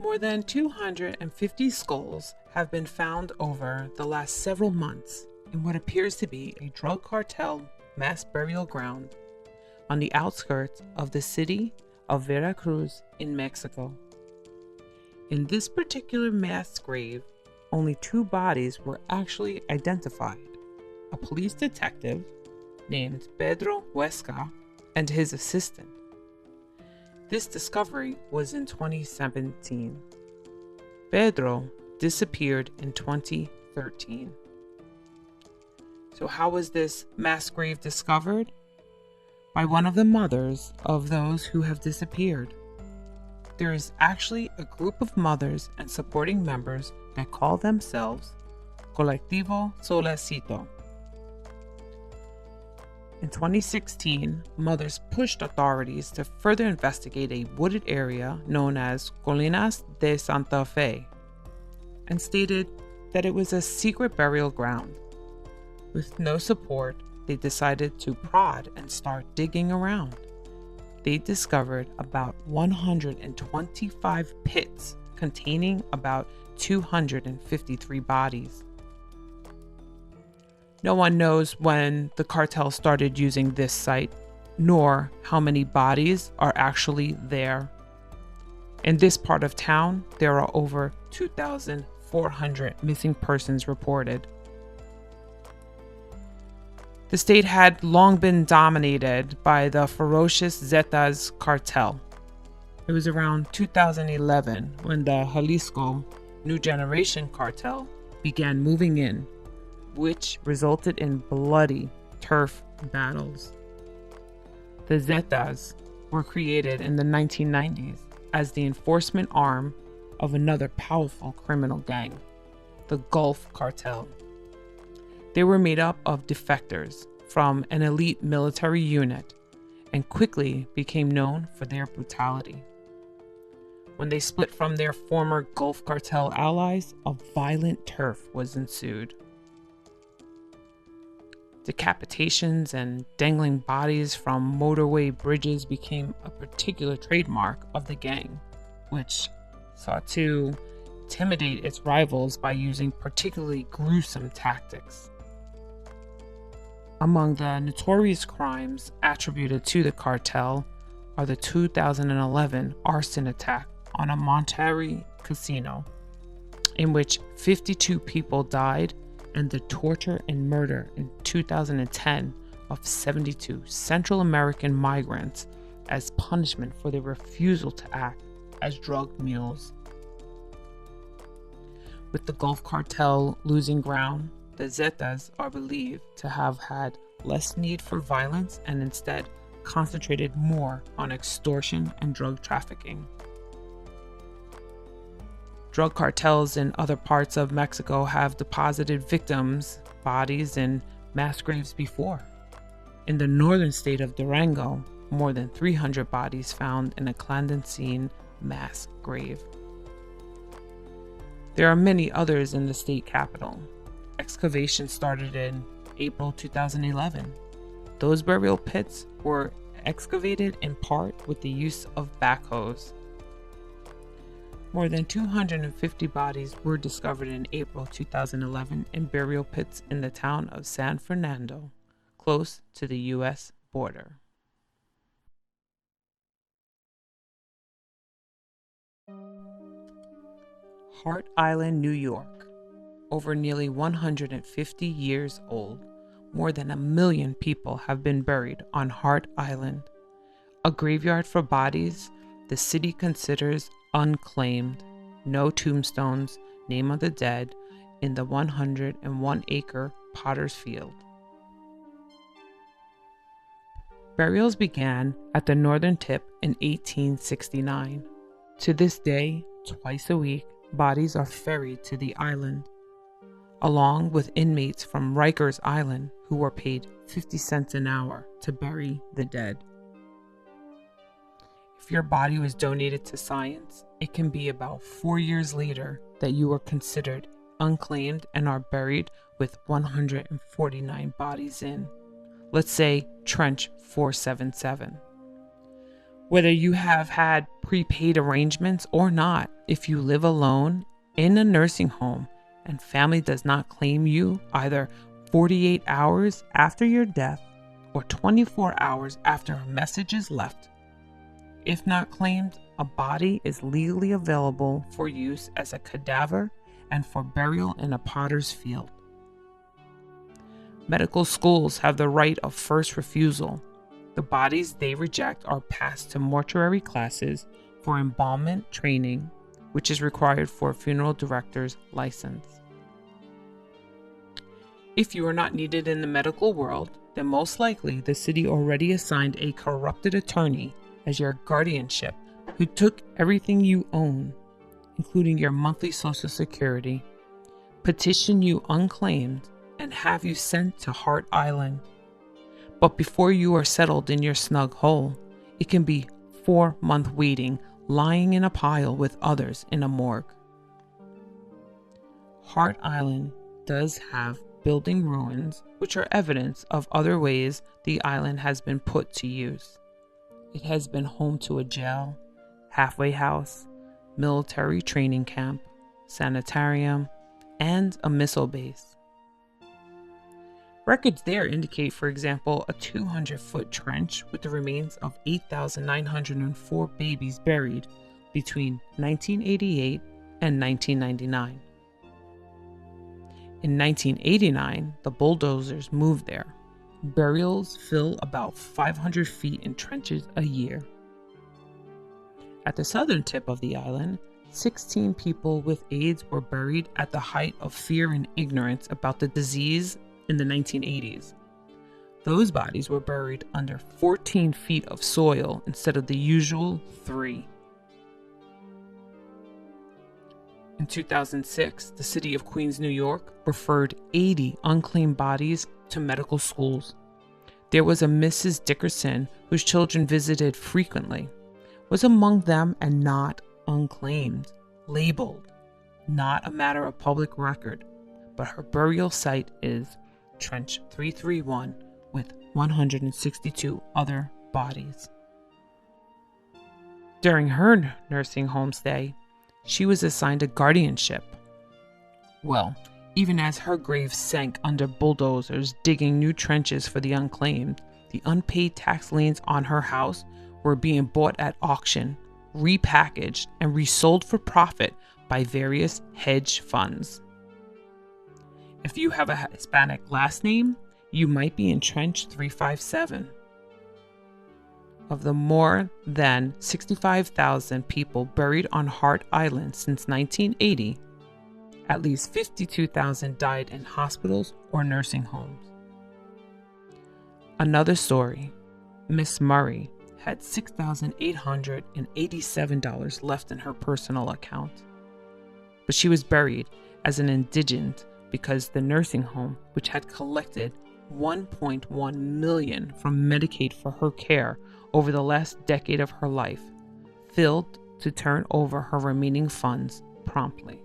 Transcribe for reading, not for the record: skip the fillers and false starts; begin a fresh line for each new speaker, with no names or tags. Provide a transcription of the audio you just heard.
More than 250 skulls have been found over the last several months in what appears to be a drug cartel mass burial ground on the outskirts of the city of Veracruz in Mexico. In this particular mass grave, only 2 bodies were actually identified: a police detective named Pedro Huesca and his assistant. This discovery was in 2017. Pedro disappeared in 2013. So how was this mass grave discovered? By one of the mothers of those who have disappeared. There is actually a group of mothers and supporting members that call themselves Colectivo Solecito. In 2016, mothers pushed authorities to further investigate a wooded area known as Colinas de Santa Fe and stated that it was a secret burial ground. With no support, they decided to prod and start digging around. They discovered about 125 pits containing about 253 bodies. No one knows when the cartel started using this site, nor how many bodies are actually there. In this part of town, there are over 2,400 missing persons reported. The state had long been dominated by the ferocious Zetas cartel. It was around 2011 when the Jalisco New Generation cartel began moving in, which resulted in bloody turf battles. The Zetas were created in the 1990s as the enforcement arm of another powerful criminal gang, the Gulf Cartel. They were made up of defectors from an elite military unit and quickly became known for their brutality. When they split from their former Gulf Cartel allies, a violent turf was ensued. Decapitations and dangling bodies from motorway bridges became a particular trademark of the gang, which sought to intimidate its rivals by using particularly gruesome tactics. Among the notorious crimes attributed to the cartel are the 2011 arson attack on a Monterrey casino, in which 52 people died, and the torture and murder in 2010 of 72 Central American migrants as punishment for their refusal to act as drug mules. With the Gulf Cartel losing ground, the Zetas are believed to have had less need for violence and instead concentrated more on extortion and drug trafficking. Drug cartels in other parts of Mexico have deposited victims' bodies in mass graves before. In the northern state of Durango, more than 300 bodies found in a clandestine mass grave. There are many others in the state capital. Excavation started in April 2011. Those burial pits were excavated in part with the use of backhoes. More than 250 bodies were discovered in April 2011 in burial pits in the town of San Fernando, close to the U.S. border. Hart Island, New York. Over nearly 150 years old, more than 1 million people have been buried on Hart Island, a graveyard for bodies the city considers unclaimed, no tombstones, name of the dead, in the 101-acre Potter's Field. Burials began at the northern tip in 1869. To this day, twice a week, bodies are ferried to the island, along with inmates from Rikers Island who were paid 50 cents an hour to bury the dead. If your body was donated to science, it can be about 4 years later that you are considered unclaimed and are buried with 149 bodies in, let's say, Trench 477. Whether you have had prepaid arrangements or not, if you live alone in a nursing home and family does not claim you either 48 hours after your death or 24 hours after a message is left, if not claimed, a body is legally available for use as a cadaver and for burial in a potter's field. Medical schools have the right of first refusal. The bodies they reject are passed to mortuary classes for embalmment training, which is required for a funeral director's license. If you are not needed in the medical world, then most likely the city already assigned a corrupted attorney as your guardianship who took everything you own, including your monthly Social Security, petition you unclaimed, and have you sent to Hart Island. But before you are settled in your snug hole, it can be 4-month waiting, lying in a pile with others in a morgue. Hart Island does have building ruins, which are evidence of other ways the island has been put to use. It has been home to a jail, halfway house, military training camp, sanitarium, and a missile base. Records there indicate, for example, a 200-foot trench with the remains of 8,904 babies buried between 1988 and 1999. In 1989, the bulldozers moved there. Burials fill about 500 feet in trenches a year. At the southern tip of the island, 16 people with AIDS were buried at the height of fear and ignorance about the disease in the 1980s. Those bodies were buried under 14 feet of soil instead of the usual 3. In 2006, the city of Queens, New York, referred 80 unclaimed bodies to medical schools. There was a Mrs. Dickerson whose children visited frequently, was among them and not unclaimed, labeled, not a matter of public record, but her burial site is Trench 331 with 162 other bodies. During her nursing home stay, she was assigned a guardianship. Well, even as her grave sank under bulldozers digging new trenches for the unclaimed, the unpaid tax liens on her house were being bought at auction, repackaged, and resold for profit by various hedge funds. If you have a Hispanic last name, you might be in Trench 357. Of the more than 65,000 people buried on Hart Island since 1980, at least 52,000 died in hospitals or nursing homes. Another story, Miss Murray had $6,887 left in her personal account, but she was buried as an indigent because the nursing home, which had collected $1.1 million from Medicaid for her care over the last decade of her life, failed to turn over her remaining funds promptly.